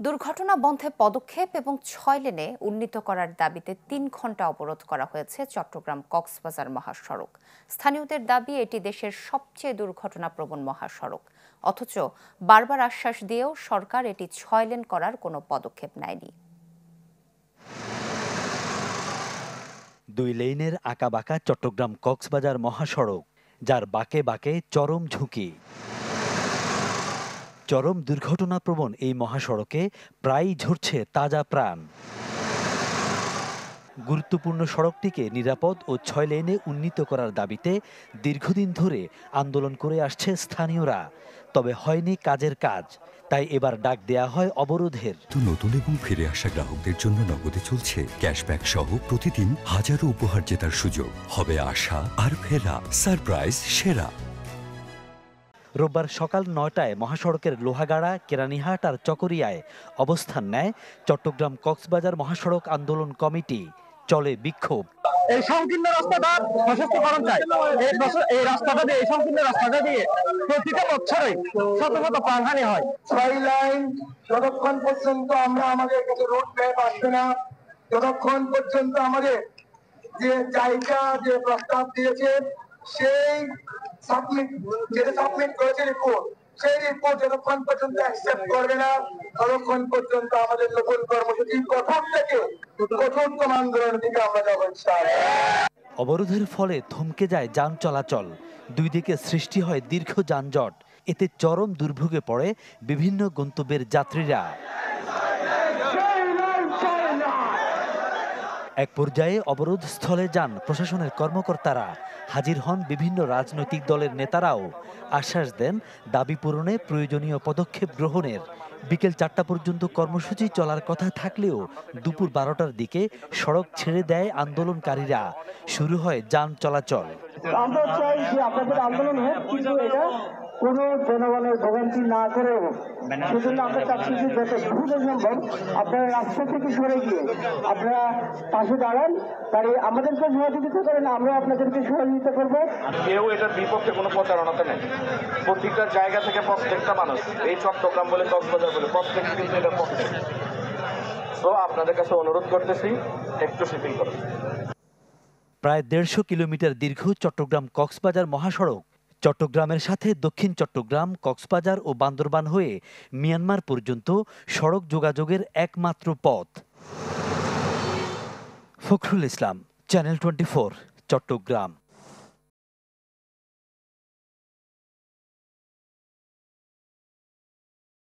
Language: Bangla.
দুর্ঘটনা বন্ধে পদক্ষেপ এবং ৬ লেনে উন্নীত করার দাবিতে ৩ ঘণ্টা অবরোধ করা হয়েছে চট্টগ্রাম কক্সবাজার মহাসড়ক। স্থানীয়দের দাবি, এটি দেশের সবচেয়ে দুর্ঘটনাপ্রবণ মহাসড়ক। অথচ বারবার আশ্বাস দিয়েও সরকার এটি ৬ লেন করার কোনো পদক্ষেপ নেয়নি। ২ লেনের আঁকাবাঁকা চট্টগ্রাম কক্সবাজার মহাসড়ক, যার বাঁকে বাঁকে চরম ঝুঁকি। চরম দুর্ঘটনাপ্রবণ এই মহাসড়কে প্রায়ই ঝরছে তাজা প্রাণ। গুরুত্বপূর্ণ সড়কটিকে নিরাপদ ও ৬ লেনে উন্নীত করার দাবিতে দীর্ঘদিন ধরে আন্দোলন করে আসছে স্থানীয়রা, তবে হয়নি কাজের কাজ। তাই এবার ডাক দেয়া হয় অবরোধের। নতুন এবং ফিরে আসা গ্রাহকদের জন্য নগদে চলছে ক্যাশব্যাক সহ প্রতিদিন হাজারো উপহার জেতার সুযোগ। হবে আশা আর ফেরা, সারপ্রাইজ সেরা। রোববার সকাল ৯টায় মহাসড়কের লোহাগাড়া, কেরানীহাট আর চকরিয়ায় অবস্থান নেয় চট্টগ্রাম কক্সবাজার মহাসড়ক আন্দোলন কমিটি। চলে বিক্ষোভ। এই সংকীর্ণ রাস্তাটা প্রশস্তকরণ চাই। এই রাস্তাটা দিয়ে, এই সংকীর্ণ রাস্তাটা দিয়ে প্রতিটা বছরে শত শত প্রাণহানি হয়। ৬ লাইন যতক্ষণ পর্যন্ত আমরা আমাদের কাছে রোড ম্যাপ আসবে না, ততক্ষণ পর্যন্ত আমাদের যে জায়গা, যে প্রস্তাব দিয়েছে, সেই সাবমিট করেছে রিপোর্ট, সেই রিপোর্ট যতক্ষণ পর্যন্ত অ্যাকসেপ্ট করবে না, ততক্ষণ পর্যন্ত আমাদের নতুন কর্মসূচি কঠোর থেকে কঠোরতম আন্দোলনের দিকে আমরা যাবো। অবরোধের ফলে থমকে যায় যান চলাচল। দুই দিকে সৃষ্টি হয় দীর্ঘ যানজট। এতে চরম দুর্ভোগে পড়ে বিভিন্ন গন্তব্যের যাত্রীরা। এক পর্যায়ে অবরোধ স্থলে যান প্রশাসনের কর্মকর্তারা। হাজির হন বিভিন্ন রাজনৈতিক দলের নেতারাও। আশ্বাস দেন দাবি পূরণে প্রয়োজনীয় পদক্ষেপ গ্রহণের। বিকেল ৪টা পর্যন্ত কর্মসূচি চলার কথা থাকলেও দুপুর ১২টার দিকে সড়ক ছেড়ে দেয় আন্দোলনকারীরা। শুরু হয় যান চলাচল। আমরা চাই যে আপনাদের আন্দোলন হোক, কিন্তু এটা কোনো জনগণের ভোগান্তি না করেও, সেজন্য আমরা চাচ্ছি যে যত দ্রুত সম্ভব আপনারা রাস্তা থেকে সরে গিয়ে আপনারা পাশে দাঁড়ান, তাহলে আমাদেরকে সহযোগিতা করেন, আমরা আপনাদেরকে সহযোগিতা করবো। কেউ এটার বিপক্ষে কোনো প্রচারণাতে নেই। প্রত্যেকটা জায়গা থেকে প্রত্যেকটা মানুষ, এই চট্টগ্রাম বলে, কক্সবাজার বলে, প্রত্যেকে কিন্তু এটার পক্ষে। তো আপনাদের কাছে অনুরোধ করতেছি, একটু শিথিল করুন। প্রায় ১৫০ কিলোমিটার দীর্ঘ চট্টগ্রাম কক্সবাজার মহাসড়ক চট্টগ্রামের সাথে দক্ষিণ চট্টগ্রাম, কক্সবাজার ও বান্দরবান হয়ে মিয়ানমার পর্যন্ত সড়ক যোগাযোগের একমাত্র পথ। ফখরুল ইসলাম, চ্যানেল 24, চট্টগ্রাম।